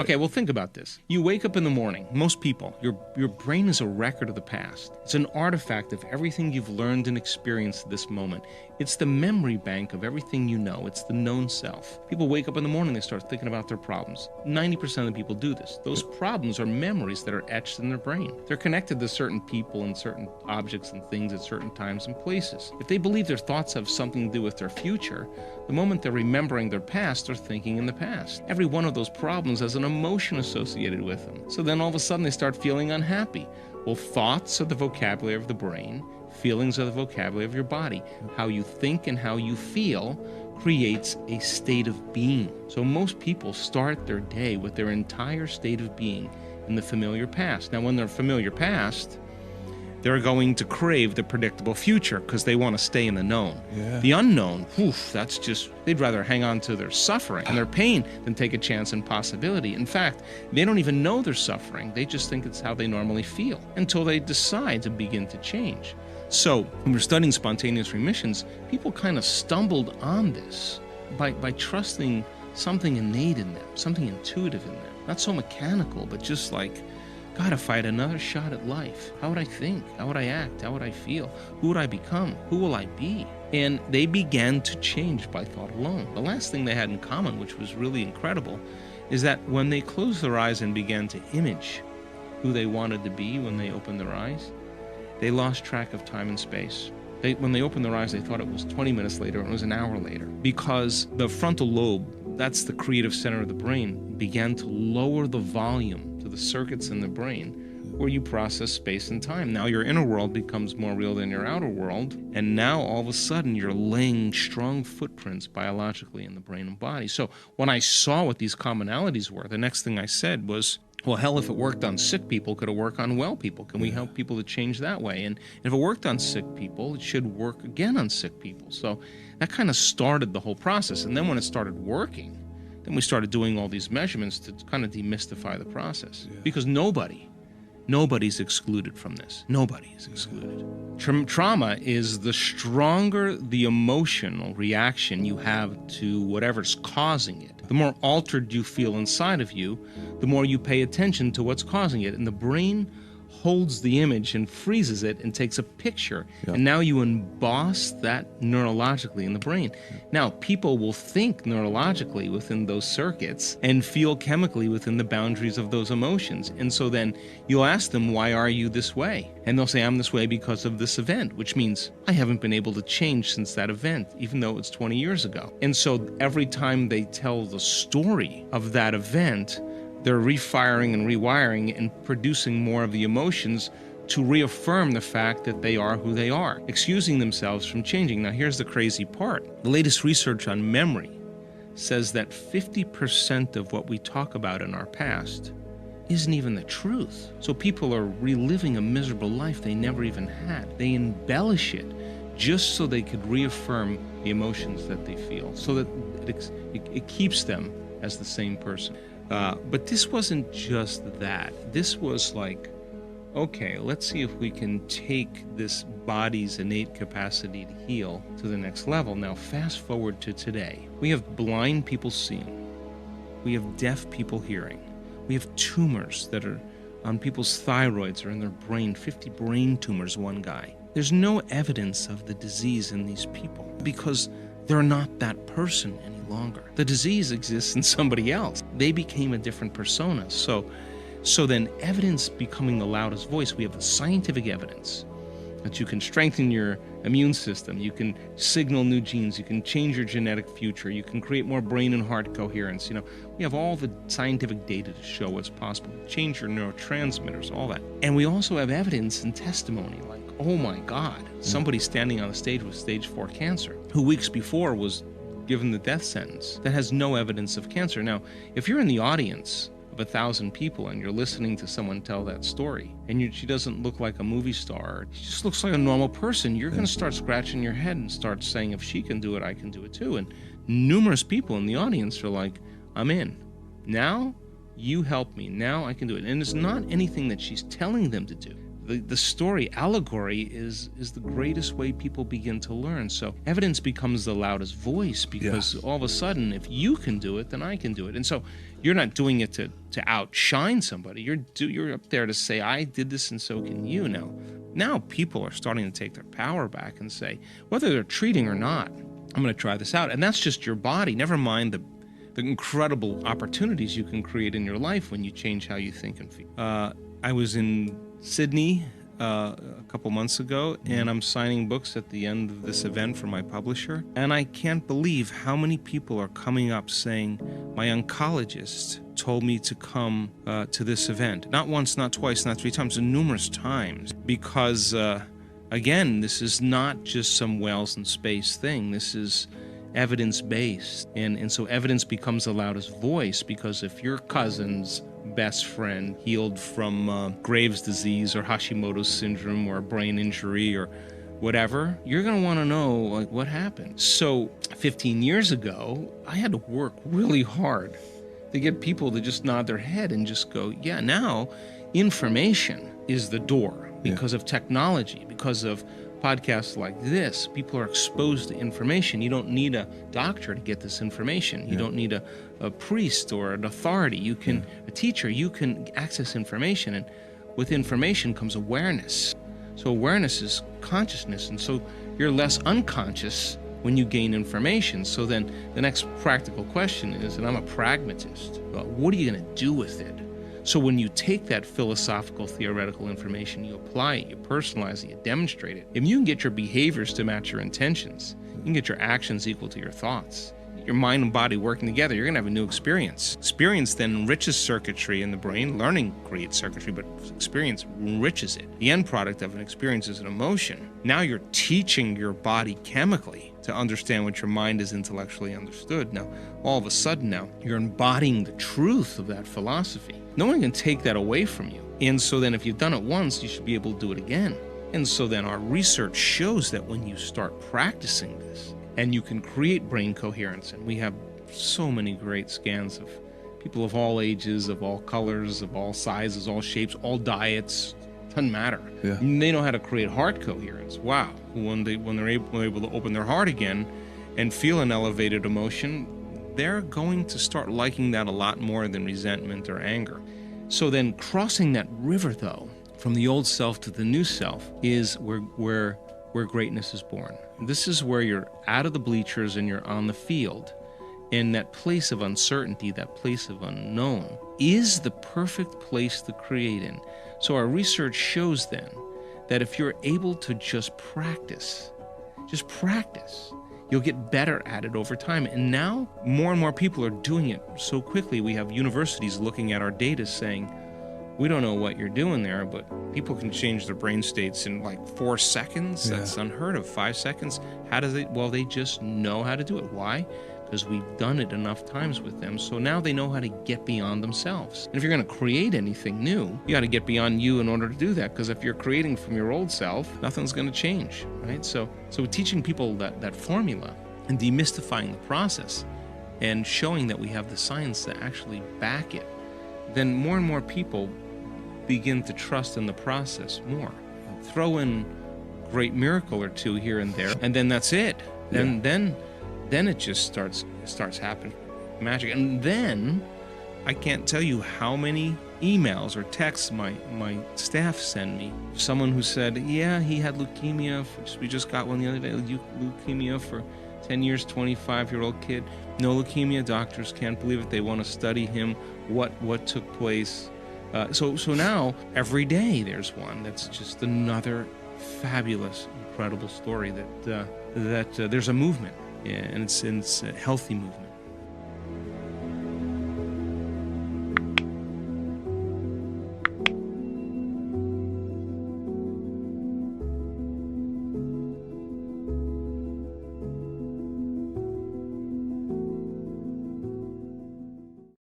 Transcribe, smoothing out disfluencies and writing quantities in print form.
Okay, well, think about this. You wake up in the morning, most people, your brain is a record of the past. It's an artifact of everything you've learned and experienced at this moment. It's the memory bank of everything you know. It's the known self. People wake up in the morning, they start thinking about their problems. 90% of the people do this. Those problems are memories that are etched in their brain. They're connected to certain people and certain objects and things at certain times and places. If they believe their thoughts have something to do with their future, the moment they're remembering their past, they're thinking in the past. Every one of those problems has an emotion associated with them. So then all of a sudden they start feeling unhappy. Well, thoughts are the vocabulary of the brain. Feelings are the vocabulary of your body. How you think and how you feel creates a state of being. So most people start their day with their entire state of being in the familiar past. Now, when they're familiar past, they're going to crave the predictable future because they want to stay in the known. Yeah. The unknown, that's just, they'd rather hang on to their suffering and their pain than take a chance and possibility. In fact, they don't even know they're suffering. They just think it's how they normally feel until they decide to begin to change. So when we're studying spontaneous remissions, people kind of stumbled on this by trusting something innate in them, something intuitive in them. Not so mechanical, but just like, God, if I had another shot at life, how would I think? How would I act? How would I feel? Who would I become? Who will I be? And they began to change by thought alone. The last thing they had in common, which was really incredible, is that when they closed their eyes and began to image who they wanted to be when they opened their eyes, they lost track of time and space. When they opened their eyes, they thought it was 20 minutes later, and it was an hour later. Because the frontal lobe, that's the creative center of the brain, began to lower the volume to the circuits in the brain where you process space and time. Now your inner world becomes more real than your outer world, and now all of a sudden you're laying strong footprints biologically in the brain and body. So when I saw what these commonalities were, the next thing I said was, well, hell, if it worked on sick people, could it work on well people? Can we help people to change that way? And if it worked on sick people, it should work again on sick people. So that kind of started the whole process. And then when it started working, then we started doing all these measurements to kind of demystify the process. Because nobody's excluded from this. Nobody is excluded. Trauma is the stronger the emotional reaction you have to whatever's causing it. The more altered you feel inside of you, the more you pay attention to what's causing it. And the brain holds the image and freezes it and takes a picture. And now you emboss that neurologically in the brain. Now, people will think neurologically within those circuits and feel chemically within the boundaries of those emotions. And so then you'll ask them, why are you this way? And they'll say, I'm this way because of this event, which means I haven't been able to change since that event, even though it's 20 years ago. And so every time they tell the story of that event, they're refiring and rewiring and producing more of the emotions to reaffirm the fact that they are who they are, excusing themselves from changing. Now, here's the crazy part. The latest research on memory says that 50% of what we talk about in our past isn't even the truth. So people are reliving a miserable life they never even had. They embellish it just so they could reaffirm the emotions that they feel, so that it keeps them as the same person. But this wasn't just that. This was like, okay, let's see if we can take this body's innate capacity to heal to the next level. Now, fast forward to today. We have blind people seeing. We have deaf people hearing. We have tumors that are on people's thyroids or in their brain, 50 brain tumors, one guy. There's no evidence of the disease in these people because they're not that person any longer. The disease exists in somebody else. They became a different persona. So then evidence becoming the loudest voice, we have the scientific evidence that you can strengthen your immune system, you can signal new genes, you can change your genetic future, you can create more brain and heart coherence. We have all the scientific data to show what's possible, change your neurotransmitters, all that. And we also have evidence and testimony like, oh my God, somebody standing on the stage with stage 4 cancer, who weeks before was given the death sentence, that has no evidence of cancer. Now, if you're in the audience of 1,000 people and you're listening to someone tell that story, and she doesn't look like a movie star, she just looks like a normal person, you're going to start scratching your head and start saying, if she can do it, I can do it too. And numerous people in the audience are like, I'm in. Now you help me. Now I can do it. And it's not anything that she's telling them to do. the story, allegory is the greatest way people begin to learn. So evidence becomes the loudest voice, because all of a sudden, if you can do it, then I can do it. And so you're not doing it to outshine somebody. You're up there to say, I did this and so can you. Now people are starting to take their power back and say, whether they're treating or not, I'm going to try this out. And that's just your body. Never mind the incredible opportunities you can create in your life when you change how you think and feel. I was in Sydney a couple months ago, and I'm signing books at the end of this event for my publisher. And I can't believe how many people are coming up saying, my oncologist told me to come to this event. Not once, not twice, not 3 times, numerous times. Because, again, this is not just some Wales in space thing. This is evidence-based. And so evidence becomes the loudest voice, because if your cousin's best friend healed from Graves' disease or Hashimoto's syndrome or a brain injury or whatever, you're going to want to know, like, what happened. So 15 years ago, I had to work really hard to get people to just nod their head and just go, yeah. Now information is the door because of technology, because of podcasts like this. People are exposed to information. You don't need a doctor to get this information. You don't need a priest or an authority. You can, a teacher, you can access information. And with information comes awareness. So awareness is consciousness. And so you're less unconscious when you gain information. So then the next practical question is, and I'm a pragmatist, what are you going to do with it? So when you take that philosophical, theoretical information, you apply it, you personalize it, you demonstrate it. If you can get your behaviors to match your intentions, you can get your actions equal to your thoughts, your mind and body working together, you're going to have a new experience. Experience then enriches circuitry in the brain. Learning creates circuitry, but experience enriches it. The end product of an experience is an emotion. Now you're teaching your body chemically to understand what your mind is intellectually understood. Now, all of a sudden now, you're embodying the truth of that philosophy. No one can take that away from you. And so then if you've done it once, you should be able to do it again. And so then our research shows that when you start practicing this, and you can create brain coherence, and we have so many great scans of people of all ages, of all colors, of all sizes, all shapes, all diets, doesn't matter. And they know how to create heart coherence. Wow. When they're able to open their heart again and feel an elevated emotion, they're going to start liking that a lot more than resentment or anger. So then crossing that river, though, from the old self to the new self, is where greatness is born. This is where you're out of the bleachers and you're on the field. And that place of uncertainty, that place of unknown, is the perfect place to create in. So our research shows then that if you're able to just practice, you'll get better at it over time. And now more and more people are doing it so quickly. We have universities looking at our data saying, we don't know what you're doing there, but people can change their brain states in like 4 seconds. That's unheard of. 5 seconds. How does it? Well, they just know how to do it. Why? Because we've done it enough times with them. So now they know how to get beyond themselves. And if you're going to create anything new, you got to get beyond you in order to do that. Because if you're creating from your old self, nothing's going to change, right? So teaching people that formula and demystifying the process and showing that we have the science to actually back it, then more and more people begin to trust in the process more. Throw in a great miracle or two here and there, and then that's it. Then it just starts happening. Magic. And then I can't tell you how many emails or texts my staff send me. Someone who said, yeah, he had leukemia. We just got one the other day. Leukemia for 10 years, 25-year-old kid. No leukemia. Doctors can't believe it. They want to study him. What took place? So now every day there's one that's just another fabulous, incredible story that there's a movement, and it's a healthy movement.